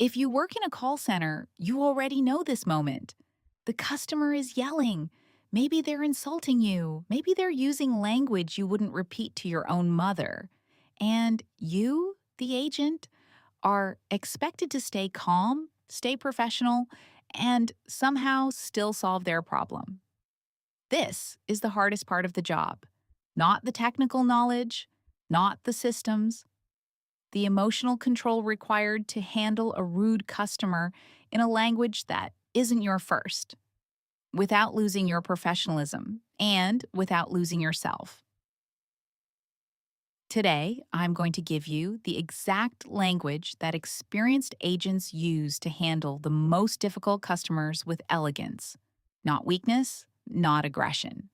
If you work in a call center, you already know this moment. The customer is yelling. Maybe they're insulting you. Maybe they're using language you wouldn't repeat to your own mother. And you, the agent, are expected to stay calm, stay professional, and somehow still solve their problem. This is the hardest part of the job. Not the technical knowledge, not the systems, the emotional control required to handle a rude customer in a language that isn't your first, without losing your professionalism and without losing yourself. Today, I'm going to give you the exact language that experienced agents use to handle the most difficult customers with elegance, not weakness, not aggression.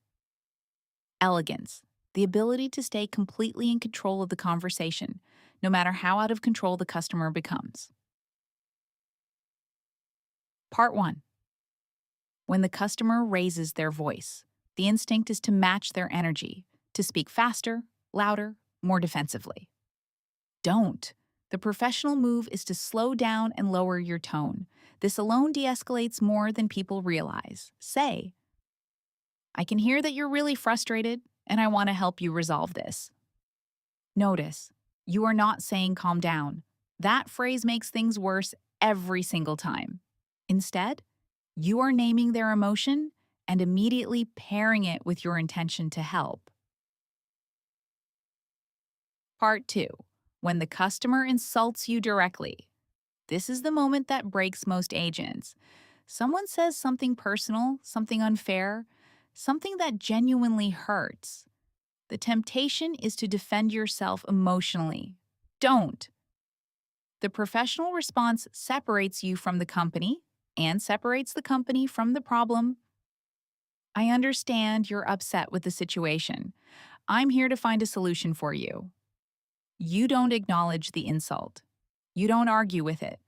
Elegance, the ability to stay completely in control of the conversation, no matter how out of control the customer becomes. Part 1. When the customer raises their voice, the instinct is to match their energy, to speak faster, louder, more defensively. Don't. The professional move is to slow down and lower your tone. This alone de-escalates more than people realize. Say, I can hear that you're really frustrated, and I want to help you resolve this. Notice, you are not saying calm down. That phrase makes things worse every single time. Instead, you are naming their emotion and immediately pairing it with your intention to help. Part 2. When the customer insults you directly. This is the moment that breaks most agents. Someone says something personal, something unfair, something that genuinely hurts. The temptation is to defend yourself emotionally. Don't. The professional response separates you from the company and separates the company from the problem. I understand you're upset with the situation. I'm here to find a solution for you. You don't acknowledge the insult. You don't argue with it.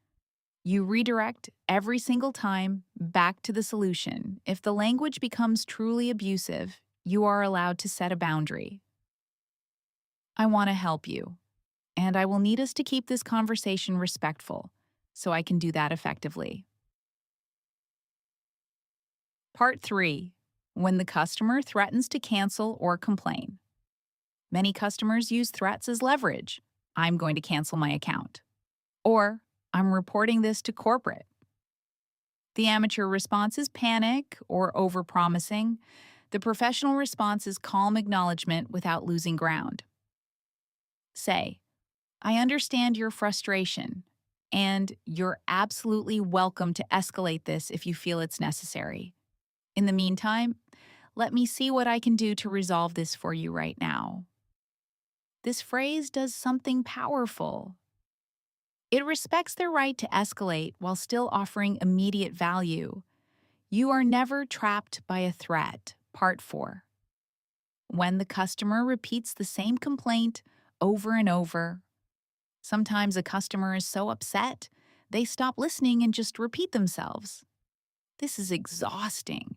You redirect every single time back to the solution. If the language becomes truly abusive, you are allowed to set a boundary. I want to help you, and I will need us to keep this conversation respectful so I can do that effectively. Part 3. When the customer threatens to cancel or complain. Many customers use threats as leverage. I'm going to cancel my account. Or, I'm reporting this to corporate. The amateur response is panic or overpromising. The professional response is calm acknowledgement without losing ground. Say, I understand your frustration, and you're absolutely welcome to escalate this if you feel it's necessary. In the meantime, let me see what I can do to resolve this for you right now. This phrase does something powerful. It respects their right to escalate while still offering immediate value. You are never trapped by a threat. Part 4. When the customer repeats the same complaint over and over. Sometimes a customer is so upset, they stop listening and just repeat themselves. This is exhausting,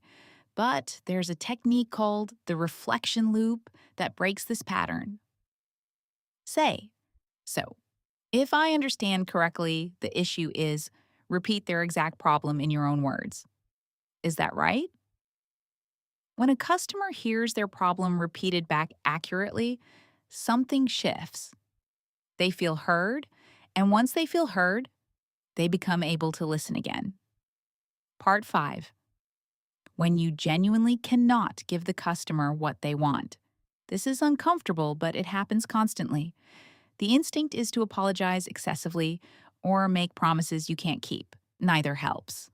but there's a technique called the reflection loop that breaks this pattern. Say, so, if I understand correctly, the issue is repeat their exact problem in your own words. Is that right? When a customer hears their problem repeated back accurately, something shifts. They feel heard, and once they feel heard, they become able to listen again. Part 5. When you genuinely cannot give the customer what they want. This is uncomfortable, but it happens constantly. The instinct is to apologize excessively or make promises you can't keep. Neither helps.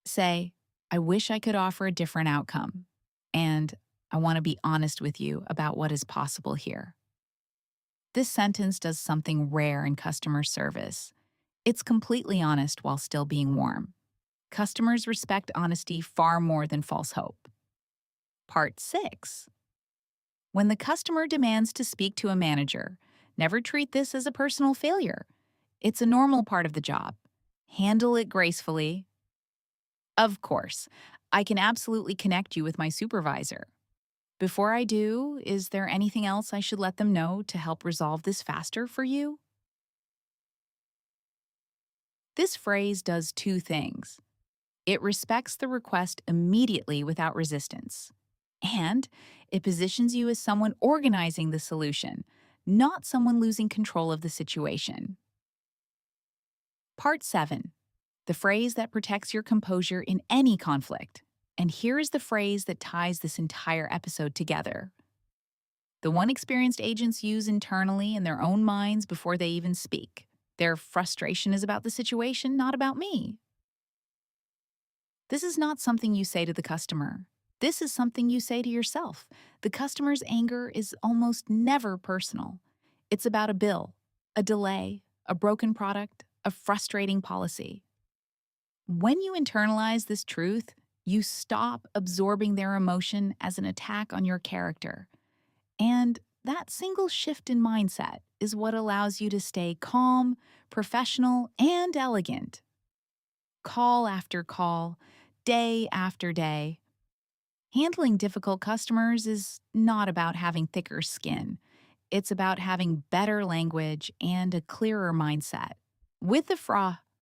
Say, I wish I could offer a different outcome, and I want to be honest with you about what is possible here. This sentence does something rare in customer service. It's completely honest while still being warm. Customers respect honesty far more than false hope. Part 6. When the customer demands to speak to a manager, never treat this as a personal failure. It's a normal part of the job. Handle it gracefully. Of course, I can absolutely connect you with my supervisor. Before I do, is there anything else I should let them know to help resolve this faster for you? This phrase does two things. It respects the request immediately without resistance, and it positions you as someone organizing the solution, not someone losing control of the situation. Part 7. The phrase that protects your composure in any conflict. And here is the phrase that ties this entire episode together. The one experienced agents use internally in their own minds before they even speak. Their frustration is about the situation, not about me. This is not something you say to the customer. This is something you say to yourself. The customer's anger is almost never personal. It's about a bill, a delay, a broken product, a frustrating policy. When you internalize this truth, you stop absorbing their emotion as an attack on your character. And that single shift in mindset is what allows you to stay calm, professional, and elegant. Call after call, day after day. Handling difficult customers is not about having thicker skin. It's about having better language and a clearer mindset. With the